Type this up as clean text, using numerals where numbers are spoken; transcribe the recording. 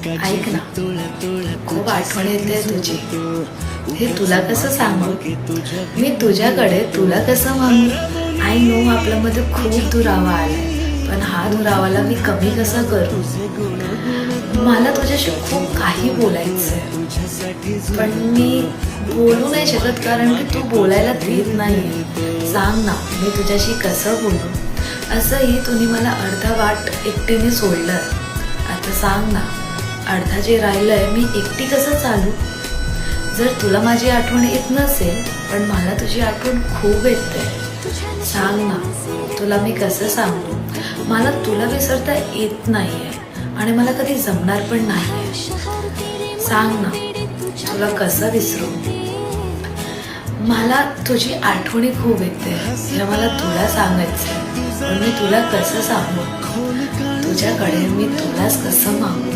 ऐक ना, खूप आठवण येते तुझी. हे तुला कसं सांगू? मी तुझ्याकडे तुला कसं मागू? आय नो आपल्यामध्ये खूप दुरावा आलाय, पण हा दुरावाला मी कमी कसं करू? मला तुझ्याशी खूप काही बोलायचंय, पण मी बोलू नाही शकत कारण की तू बोलायला देत नाहीये. सांग ना, मी तुझ्याशी कसं बोलू? असंही तुम्ही मला अर्धा वाट एकटीने सोडलं. आता सांग ना, अर्धा जे राहिलंय मी एकटी कसं चालू? जर तुला माझी आठवण येत नसेल, पण मला तुझी आठवण खूप येते. सांग ना, तुला मी कसं सांगू? मला तुला विसरता येत नाहीये आणि मला कधी जमणार पण नाहीये. सांग ना, तुला कसं विसरू? मला तुझी आठवणी खूप येते, हे मला तुला सांगायचं, पण मी तुला कसं सांगू? तुझ्याकडे मी तुलाच कसं मागू?